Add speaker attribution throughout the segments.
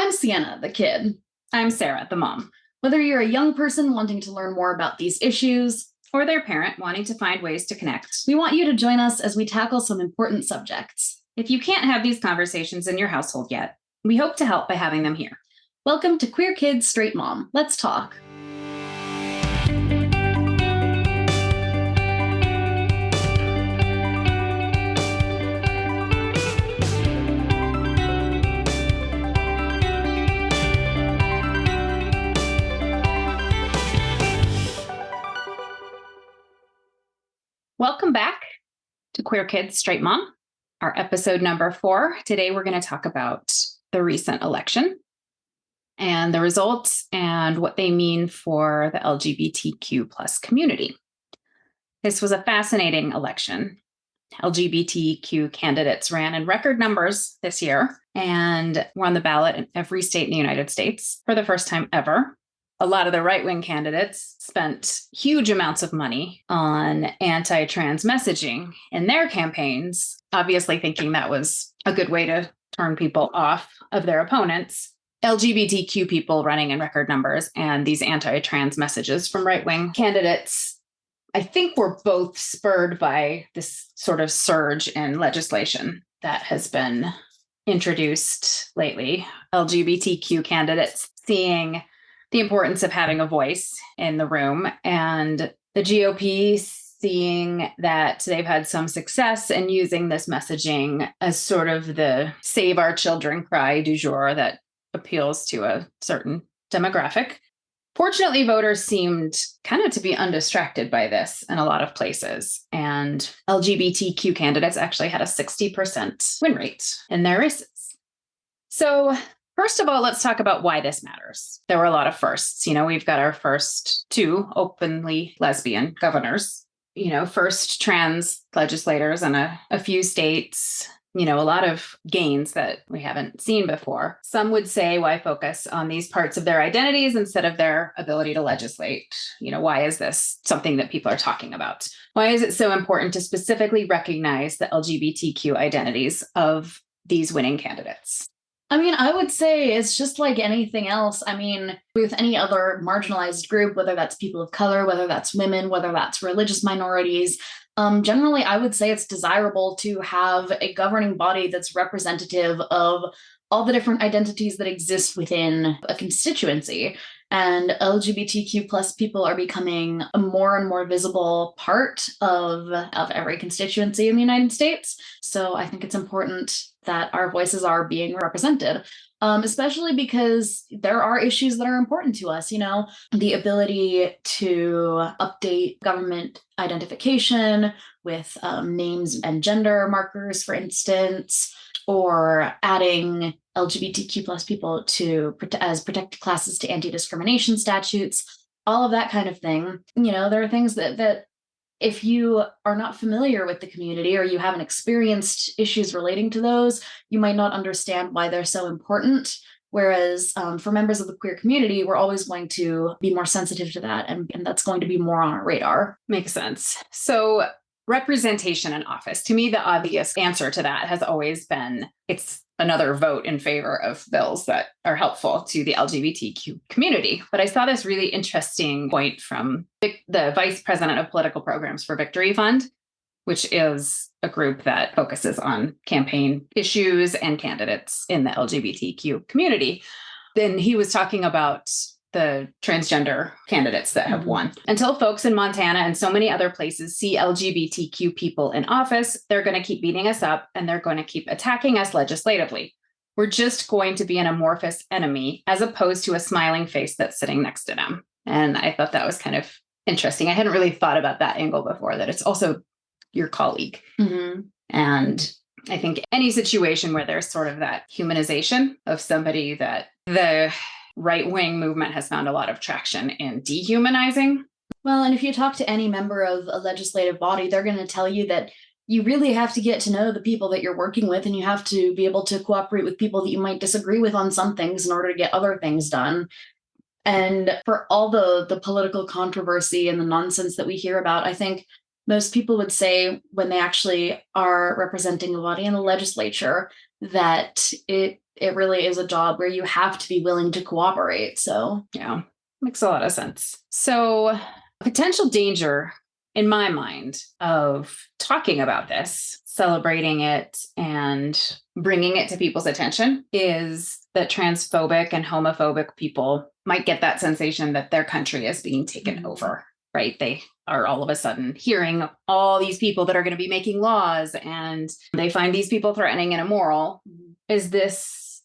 Speaker 1: I'm Sienna, the kid.
Speaker 2: I'm Sarah, the mom.
Speaker 1: Whether you're a young person wanting to learn more about these issues,
Speaker 2: Or their parent wanting to find ways to connect.
Speaker 1: we want you to join us as we tackle some important subjects.
Speaker 2: If you can't have these conversations in your household yet, we hope to help by having them here.
Speaker 1: Welcome to Queer Kids, Straight Mom. Let's talk.
Speaker 2: Welcome back to Queer Kids, Straight Mom, our episode number 4. Today, we're going to talk about the recent election and the results and what they mean for the LGBTQ plus community. This was a fascinating election. LGBTQ candidates ran in record numbers this year and were on the ballot in every state in the United States for the first time ever. A lot of the right-wing candidates spent huge amounts of money on anti-trans messaging in their campaigns, obviously thinking that was a good way to turn people off of their opponents. LGBTQ people running in record numbers and these anti-trans messages from right-wing candidates, I think, were both spurred by this sort of surge in legislation that has been introduced lately. LGBTQ candidates seeing the importance of having a voice in the room, and the GOP seeing that they've had some success in using this messaging as sort of the save our children cry du jour that appeals to a certain demographic. Fortunately, voters seemed kind of to be undistracted by this in a lot of places, and LGBTQ candidates actually had a 60% win rate in their races. So first of all, let's talk about why this matters. There were a lot of firsts. We've got our first 2 openly lesbian governors, first trans legislators in a few states, a lot of gains that we haven't seen before. Some would say, why focus on these parts of their identities instead of their ability to legislate? Why is this something that people are talking about? Why is it so important to specifically recognize the LGBTQ identities of these winning candidates?
Speaker 1: I would say it's just like anything else. With any other marginalized group, whether that's people of color, whether that's women, whether that's religious minorities, generally, I would say it's desirable to have a governing body that's representative of all the different identities that exist within a constituency. And LGBTQ plus people are becoming a more and more visible part of every constituency in the United States. So I think it's important that our voices are being represented, especially because there are issues that are important to us. The ability to update government identification with names and gender markers, for instance, or adding LGBTQ plus people as protected classes to anti-discrimination statutes, all of that kind of thing. There are things that if you are not familiar with the community or you haven't experienced issues relating to those, you might not understand why they're so important. Whereas for members of the queer community, we're always going to be more sensitive to that, and that's going to be more on our radar.
Speaker 2: Makes sense. So representation in office. To me, the obvious answer to that has always been it's another vote in favor of bills that are helpful to the LGBTQ community. But I saw this really interesting point from the Vice President of Political Programs for Victory Fund, which is a group that focuses on campaign issues and candidates in the LGBTQ community. Then he was talking about the transgender candidates that have won. Until folks in Montana and so many other places see LGBTQ people in office, they're going to keep beating us up and they're going to keep attacking us legislatively. We're just going to be an amorphous enemy as opposed to a smiling face that's sitting next to them. And I thought that was kind of interesting. I hadn't really thought about that angle before, that it's also your colleague.
Speaker 1: Mm-hmm.
Speaker 2: And I think any situation where there's sort of that humanization of somebody, that the right-wing movement has found a lot of traction in dehumanizing.
Speaker 1: Well, and if you talk to any member of a legislative body, they're going to tell you that you really have to get to know the people that you're working with, and you have to be able to cooperate with people that you might disagree with on some things in order to get other things done. And for all the political controversy and the nonsense that we hear about, I think most people would say when they actually are representing a body in the legislature that it it really is a job where you have to be willing to cooperate. So,
Speaker 2: yeah, makes a lot of sense. So, potential danger in my mind of talking about this, celebrating it, and bringing it to people's attention is that transphobic and homophobic people might get that sensation that their country is being taken over, right? They are all of a sudden hearing all these people that are going to be making laws, and they find these people threatening and immoral. Is this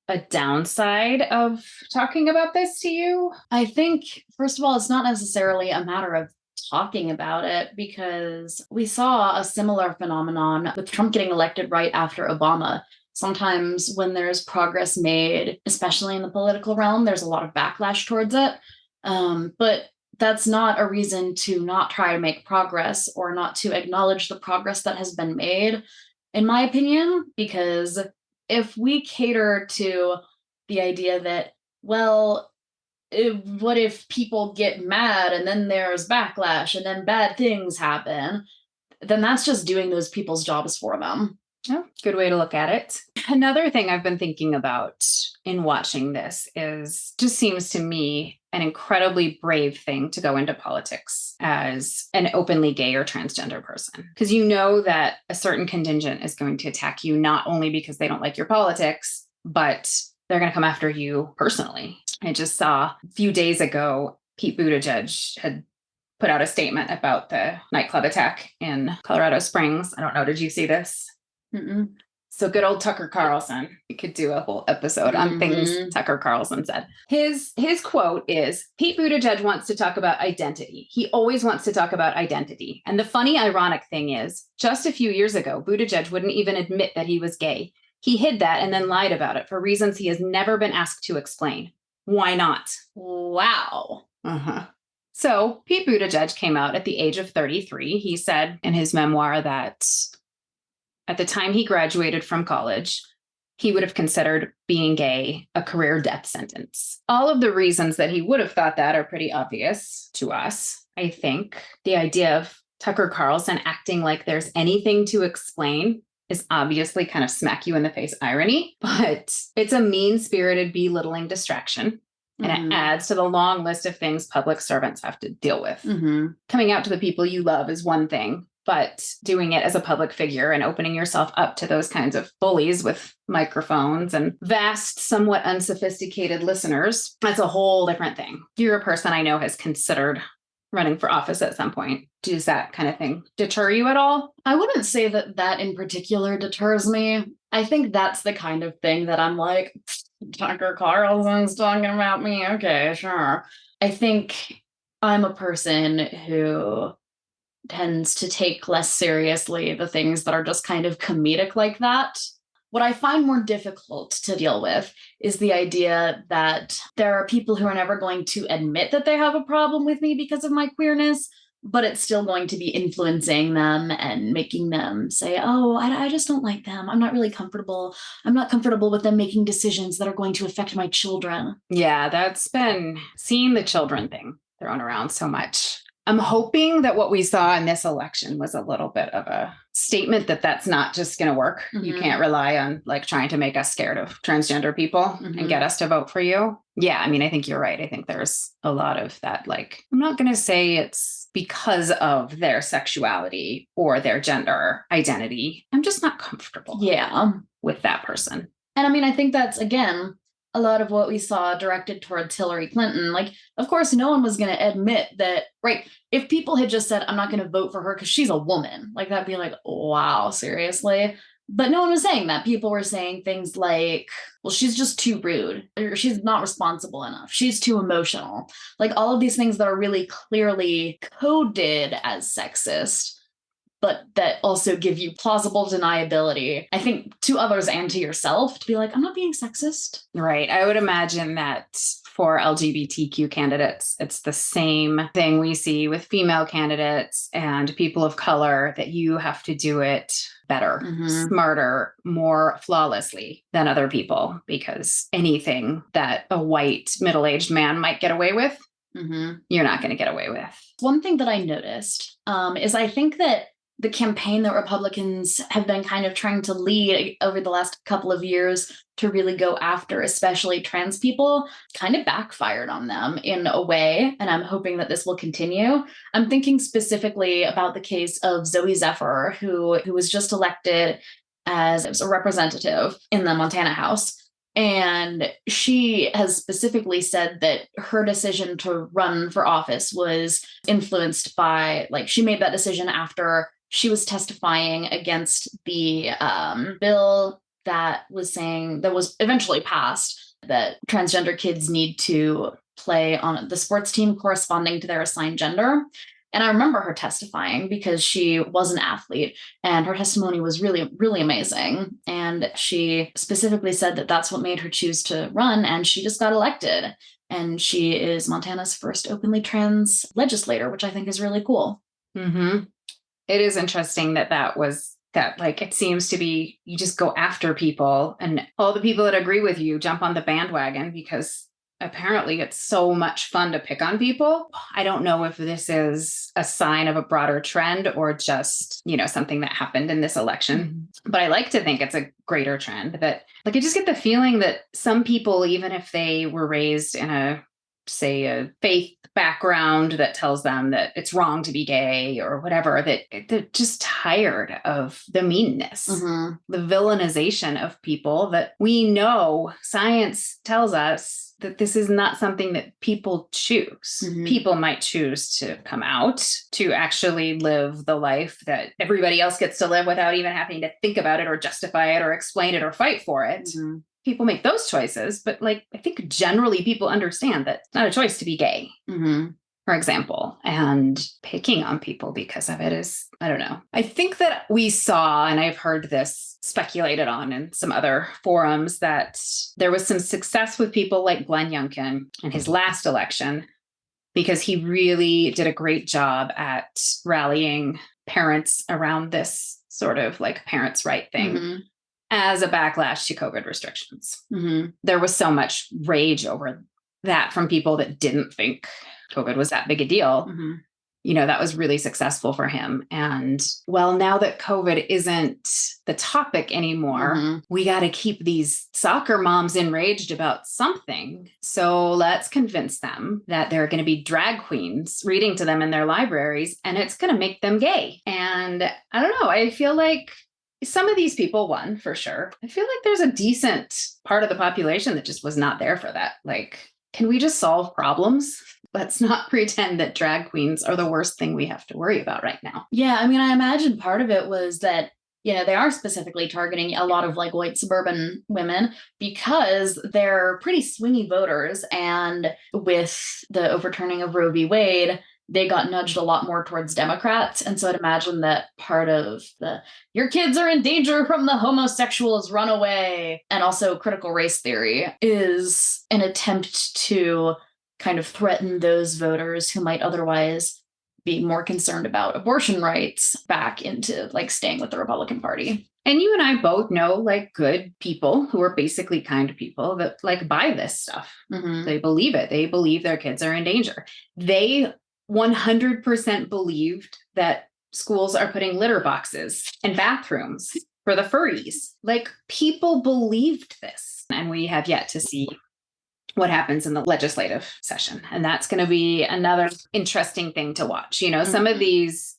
Speaker 2: a downside of talking about this to you?
Speaker 1: I think, first of all, it's not necessarily a matter of talking about it, because we saw a similar phenomenon with Trump getting elected right after Obama. Sometimes when there's progress made, especially in the political realm, there's a lot of backlash towards it. But that's not a reason to not try to make progress or not to acknowledge the progress that has been made, in my opinion, because if we cater to the idea that, well, what if people get mad and then there's backlash and then bad things happen, then that's just doing those people's jobs for them.
Speaker 2: Oh, good way to look at it. Another thing I've been thinking about in watching this is just seems to me an incredibly brave thing to go into politics as an openly gay or transgender person. Because you know that a certain contingent is going to attack you, not only because they don't like your politics, but they're going to come after you personally. I just saw a few days ago, Pete Buttigieg had put out a statement about the nightclub attack in Colorado Springs. I don't know, did you see this?
Speaker 1: Mm-mm.
Speaker 2: So good old Tucker Carlson. We could do a whole episode on things Tucker Carlson said. His quote is, Pete Buttigieg wants to talk about identity. He always wants to talk about identity. And the funny, ironic thing is, just a few years ago, Buttigieg wouldn't even admit that he was gay. He hid that and then lied about it for reasons he has never been asked to explain. Why not?
Speaker 1: Wow.
Speaker 2: So Pete Buttigieg came out at the age of 33. He said in his memoir that at the time he graduated from college, he would have considered being gay a career death sentence. All of the reasons that he would have thought that are pretty obvious to us. I think the idea of Tucker Carlson acting like there's anything to explain is obviously kind of smack you in the face irony, but it's a mean-spirited belittling distraction. And it adds to the long list of things public servants have to deal with. Coming out to the people you love is one thing, but doing it as a public figure and opening yourself up to those kinds of bullies with microphones and vast, somewhat unsophisticated listeners, that's a whole different thing. You're a person I know has considered running for office at some point. Does that kind of thing deter you at all?
Speaker 1: I wouldn't say that in particular deters me. I think that's the kind of thing that I'm like, Tucker Carlson's talking about me. Okay, sure. I think I'm a person who tends to take less seriously the things that are just kind of comedic like that. What I find more difficult to deal with is the idea that there are people who are never going to admit that they have a problem with me because of my queerness, but it's still going to be influencing them and making them say, oh, I just don't like them. I'm not really comfortable. I'm not comfortable with them making decisions that are going to affect my children.
Speaker 2: Yeah, that's been seeing the children thing thrown around so much. I'm hoping that what we saw in this election was a little bit of a statement that that's not just going to work. You can't rely on like trying to make us scared of transgender people and get us to vote for you. Yeah, I mean, I think you're right. I think there's a lot of that. Like, I'm not going to say it's because of their sexuality or their gender identity. I'm just not comfortable with that person.
Speaker 1: And I mean, I think that's, again, a lot of what we saw directed towards Hillary Clinton. Like, of course, no one was going to admit that, right? If people had just said, I'm not going to vote for her because she's a woman, like that'd be like, wow, seriously? But no one was saying that. People were saying things like, well, she's just too rude, or she's not responsible enough, she's too emotional. Like all of these things that are really clearly coded as sexist, but that also give you plausible deniability, I think, to others and to yourself, to be like, I'm not being sexist.
Speaker 2: Right. I would imagine that for LGBTQ candidates, it's the same thing we see with female candidates and people of color, that you have to do it better, smarter, more flawlessly than other people, because anything that a white middle-aged man might get away with, you're not going to get away with.
Speaker 1: One thing that I noticed is I think that the campaign that Republicans have been kind of trying to lead over the last couple of years to really go after, especially trans people, kind of backfired on them in a way. And I'm hoping that this will continue. I'm thinking specifically about the case of Zoe Zephyr, who was just elected as a representative in the Montana House. And she has specifically said that her decision to run for office was influenced by, like, she made that decision after she was testifying against the bill that was eventually passed, that transgender kids need to play on the sports team corresponding to their assigned gender. And I remember her testifying because she was an athlete and her testimony was really, really amazing. And she specifically said that that's what made her choose to run. And she just got elected. And she is Montana's first openly trans legislator, which I think is really cool.
Speaker 2: Mm-hmm. It is interesting that like, it seems to be, you just go after people and all the people that agree with you jump on the bandwagon because apparently it's so much fun to pick on people. I don't know if this is a sign of a broader trend or just, something that happened in this election. But I like to think it's a greater trend that, like, I just get the feeling that some people, even if they were raised in a faith background that tells them that it's wrong to be gay or whatever, that they're just tired of the meanness, the villainization of people that we know science tells us that this is not something that people choose. People might choose to come out, to actually live the life that everybody else gets to live without even having to think about it or justify it or explain it or fight for it. People make those choices, but like, I think generally people understand that it's not a choice to be gay, for example, and picking on people because of it is, I don't know. I think that we saw, and I've heard this speculated on in some other forums, that there was some success with people like Glenn Youngkin in his last election because he really did a great job at rallying parents around this sort of like parents' right thing. As a backlash to COVID restrictions. There was so much rage over that from people that didn't think COVID was that big a deal. That was really successful for him. And well, now that COVID isn't the topic anymore, we got to keep these soccer moms enraged about something. So let's convince them that there are going to be drag queens reading to them in their libraries, and it's going to make them gay. And I don't know, I feel like some of these people won for sure. I feel like there's a decent part of the population that just was not there for that. Like, can we just solve problems? Let's not pretend that drag queens are the worst thing we have to worry about right now.
Speaker 1: Yeah, I mean, I imagine part of it was that, they are specifically targeting a lot of like white suburban women because they're pretty swingy voters. And with the overturning of Roe v. Wade, they got nudged a lot more towards Democrats. And so I'd imagine that part of your kids are in danger from the homosexuals, run away, and also critical race theory is an attempt to kind of threaten those voters who might otherwise be more concerned about abortion rights back into like staying with the Republican Party.
Speaker 2: And you and I both know like good people who are basically kind people that like buy this stuff. They believe it. They believe their kids are in danger. They 100% believed that schools are putting litter boxes in bathrooms for the furries. Like, people believed this. And we have yet to see what happens in the legislative session. And that's going to be another interesting thing to watch. Some of these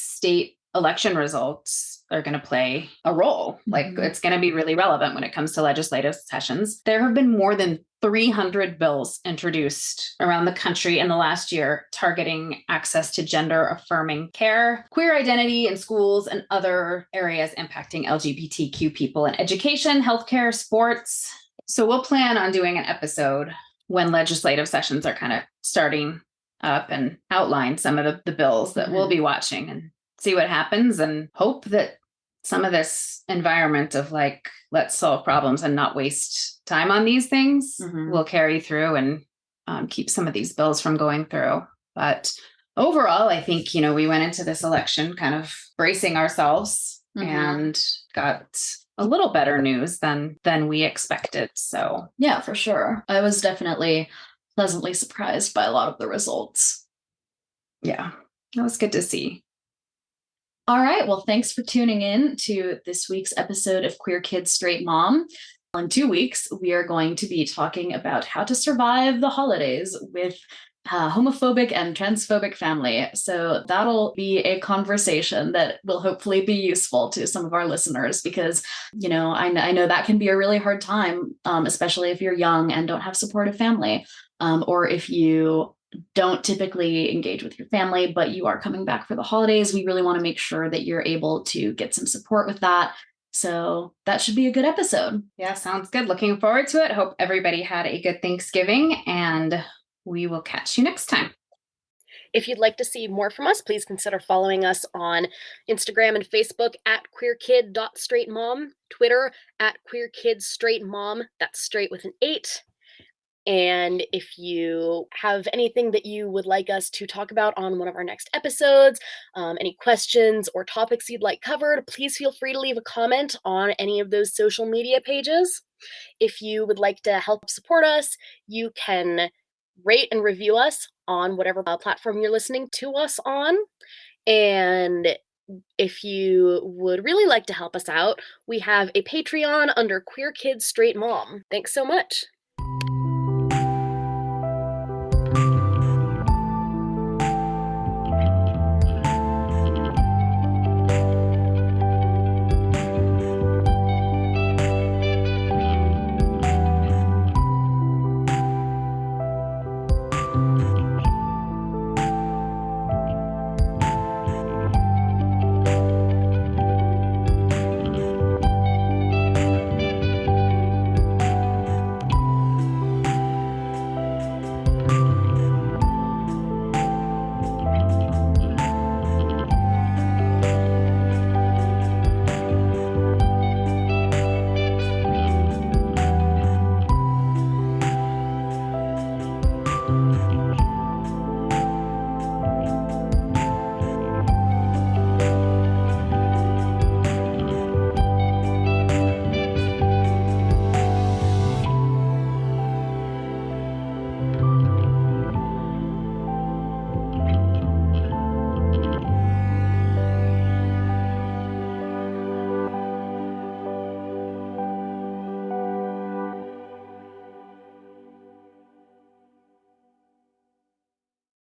Speaker 2: state election results are going to play a role. Like, it's going to be really relevant when it comes to legislative sessions. There have been more than 300 bills introduced around the country in the last year targeting access to gender affirming care, queer identity in schools, and other areas impacting LGBTQ people in education, healthcare, sports. So we'll plan on doing an episode when legislative sessions are kind of starting up and outline some of the bills that we'll be watching and see what happens, and hope that some of this environment of like, let's solve problems and not waste time on these things will carry through and keep some of these bills from going through. But overall, I think, we went into this election kind of bracing ourselves and got a little better news than we expected. So
Speaker 1: yeah, for sure. I was definitely pleasantly surprised by a lot of the results.
Speaker 2: Yeah, that was good to see.
Speaker 1: All right. Well, thanks for tuning in to this week's episode of Queer Kids Straight Mom. In 2 weeks, we are going to be talking about how to survive the holidays with homophobic and transphobic family. So that'll be a conversation that will hopefully be useful to some of our listeners because, I know that can be a really hard time, especially if you're young and don't have supportive family, or if you don't typically engage with your family, but you are coming back for the holidays. We really want to make sure that you're able to get some support with that. So that should be a good episode.
Speaker 2: Yeah, sounds good. Looking forward to it. Hope everybody had a good Thanksgiving, and we will catch you next time.
Speaker 3: If you'd like to see more from us, please consider following us on Instagram and Facebook at queerkid.straightmom, Twitter at queerkidstraightmom, that's straight with an 8. And if you have anything that you would like us to talk about on one of our next episodes, any questions or topics you'd like covered, please feel free to leave a comment on any of those social media pages. If you would like to help support us, you can rate and review us on whatever platform you're listening to us on. And if you would really like to help us out, we have a Patreon under Queer Kids Straight Mom. Thanks so much.